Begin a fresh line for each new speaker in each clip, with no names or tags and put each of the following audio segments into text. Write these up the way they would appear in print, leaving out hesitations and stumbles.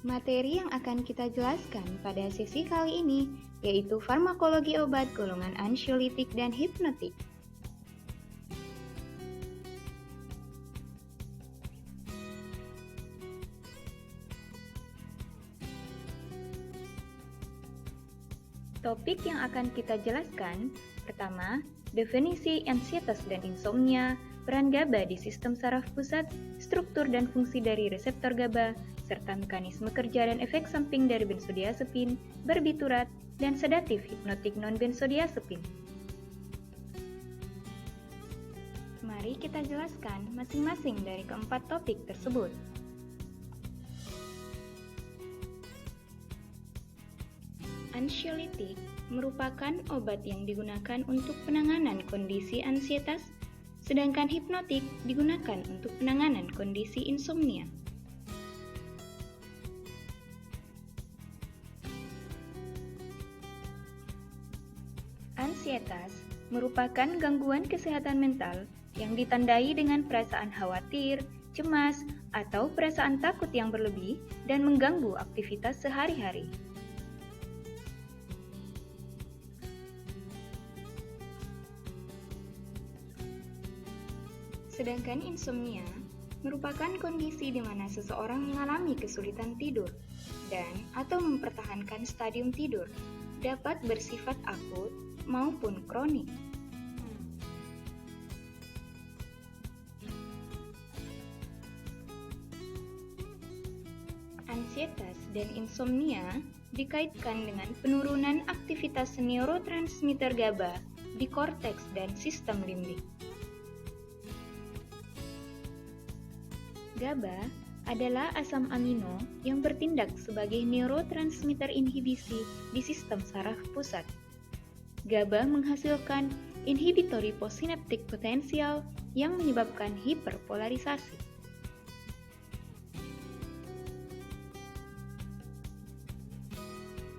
Materi yang akan kita jelaskan pada sesi kali ini yaitu farmakologi obat golongan anxiolytik dan hipnotik. Topik yang akan kita jelaskan, pertama, definisi ansietas dan insomnia, peran GABA di sistem saraf pusat, struktur dan fungsi dari reseptor GABA, serta mekanisme kerja dan efek samping dari benzodiazepin, barbiturat, dan sedatif hipnotik non-benzodiazepin. Mari kita jelaskan masing-masing dari keempat topik tersebut. Anxiolytik merupakan obat yang digunakan untuk penanganan kondisi ansietas, sedangkan hipnotik digunakan untuk penanganan kondisi insomnia. Ansietas merupakan gangguan kesehatan mental yang ditandai dengan perasaan khawatir, cemas, atau perasaan takut yang berlebih dan mengganggu aktivitas sehari-hari. Sedangkan insomnia merupakan kondisi di mana seseorang mengalami kesulitan tidur dan atau mempertahankan stadium tidur, dapat bersifat akut maupun kronik. Ansietas dan insomnia dikaitkan dengan penurunan aktivitas neurotransmitter GABA di korteks dan sistem limbik. GABA adalah asam amino yang bertindak sebagai neurotransmitter inhibisi di sistem saraf pusat. GABA menghasilkan inhibitory postsynaptic potential yang menyebabkan hiperpolarisasi.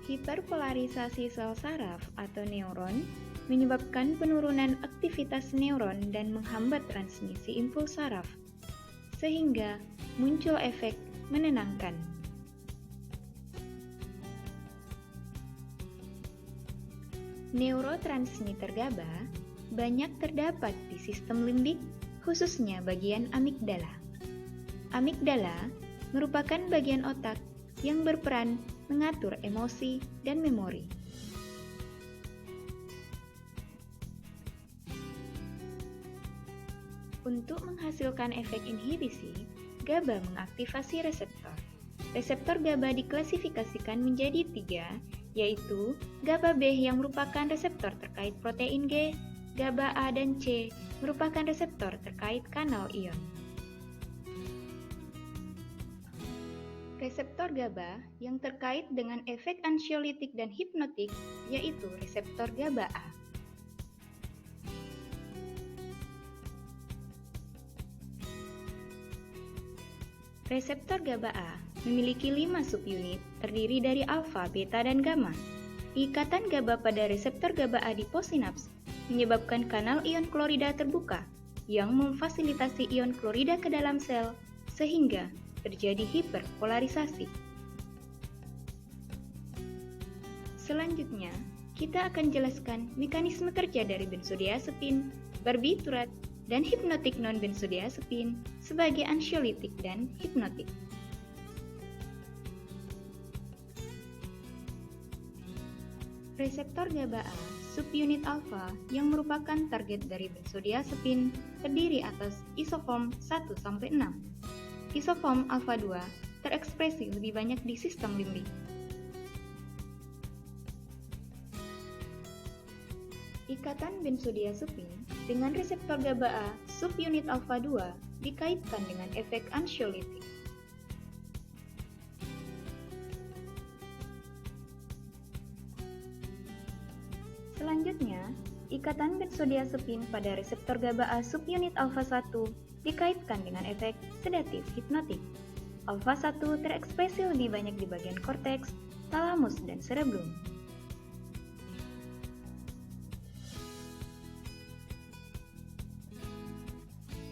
Hiperpolarisasi sel saraf atau neuron menyebabkan penurunan aktivitas neuron dan menghambat transmisi impuls saraf, sehingga muncul efek menenangkan. Neurotransmitter GABA banyak terdapat di sistem limbik, khususnya bagian amigdala. Amigdala merupakan bagian otak yang berperan mengatur emosi dan memori. Untuk menghasilkan efek inhibisi, GABA mengaktifasi reseptor. Reseptor GABA diklasifikasikan menjadi 3, yaitu GABA B yang merupakan reseptor terkait protein G, GABA A dan C merupakan reseptor terkait kanal ion. Reseptor GABA yang terkait dengan efek anxiolytik dan hipnotik yaitu reseptor GABA A. Reseptor GABA A memiliki 5 subunit terdiri dari alfa, beta, dan gamma. Ikatan GABA pada reseptor GABA A di posinaps menyebabkan kanal ion klorida terbuka yang memfasilitasi ion klorida ke dalam sel sehingga terjadi hiperpolarisasi. Selanjutnya, kita akan jelaskan mekanisme kerja dari benzodiazepin, barbiturat, dan hipnotik non-benzodiazepin sebagai anxiolytik dan hipnotik. Reseptor GABA A subunit alfa yang merupakan target dari benzodiazepin terdiri atas isoform 1-6. Isoform alfa 2 terekspresi lebih banyak di sistem limbik. Ikatan benzodiazepin dengan reseptor GABA A subunit alfa 2 dikaitkan dengan efek anxiolytik. Selanjutnya, ikatan benzodiazepin pada reseptor GABA A subunit alfa 1 dikaitkan dengan efek sedatif hipnotik. Alfa 1 terekspresi lebih banyak di bagian korteks, talamus, dan cerebellum.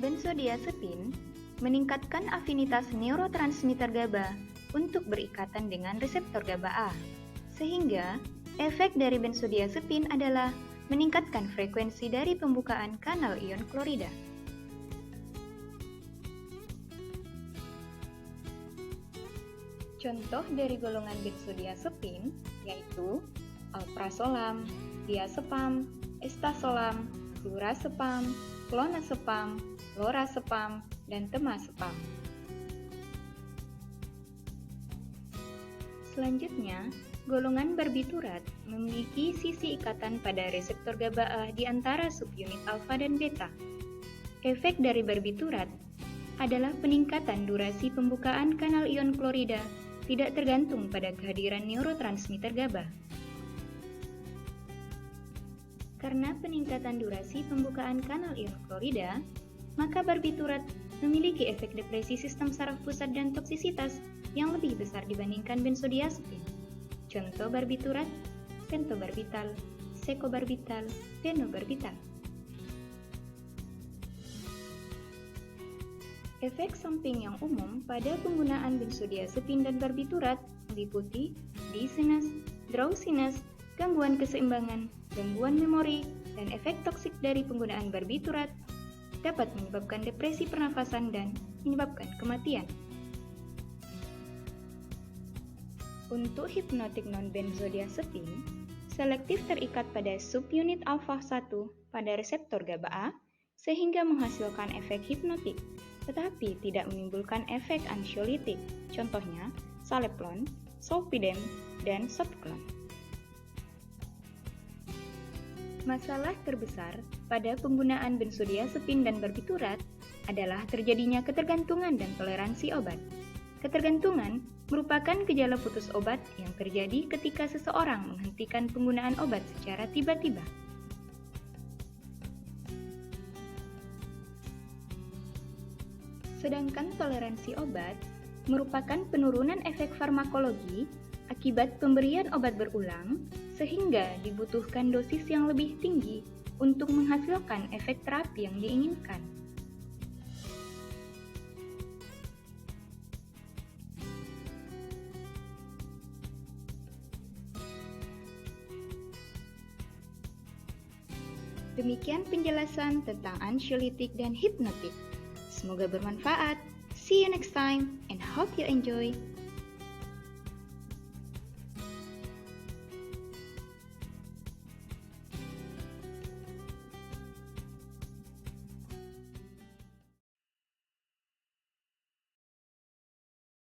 Benzodiazepin meningkatkan afinitas neurotransmitter GABA untuk berikatan dengan reseptor GABA A. Sehingga, efek dari benzodiazepin adalah meningkatkan frekuensi dari pembukaan kanal ion klorida. Contoh dari golongan benzodiazepin yaitu alprazolam, diazepam, estazolam, flurazepam, clonazepam, lorazepam, dan temazepam. Selanjutnya, golongan barbiturat memiliki sisi ikatan pada reseptor GABA A di antara subunit alfa dan beta. Efek dari barbiturat adalah peningkatan durasi pembukaan kanal ion klorida tidak tergantung pada kehadiran neurotransmitter GABA. Karena peningkatan durasi pembukaan kanal ion klorida, maka barbiturat memiliki efek depresi sistem saraf pusat dan toksisitas yang lebih besar dibandingkan benzodiazepin. Contoh barbiturat, pentobarbital, sekobarbital, phenobarbital. Efek samping yang umum pada penggunaan benzodiazepin dan barbiturat meliputi dizziness, drowsiness, gangguan keseimbangan, gangguan memori, dan efek toksik dari penggunaan barbiturat dapat menyebabkan depresi pernafasan dan menyebabkan kematian. Untuk hipnotik non-benzodiazepin, selektif terikat pada subunit alfa 1 pada reseptor GABA A sehingga menghasilkan efek hipnotik, tetapi tidak menimbulkan efek ansiolitik, contohnya Saleplon, Zolpidem, dan Zotklon. Masalah terbesar pada penggunaan benzodiazepin dan barbiturat adalah terjadinya ketergantungan dan toleransi obat. Ketergantungan merupakan gejala putus obat yang terjadi ketika seseorang menghentikan penggunaan obat secara tiba-tiba. Sedangkan toleransi obat merupakan penurunan efek farmakologi akibat pemberian obat berulang sehingga dibutuhkan dosis yang lebih tinggi untuk menghasilkan efek terapi yang diinginkan. Demikian penjelasan tentang ansiolitik dan hipnotik. Semoga bermanfaat. See you next time and hope you enjoy.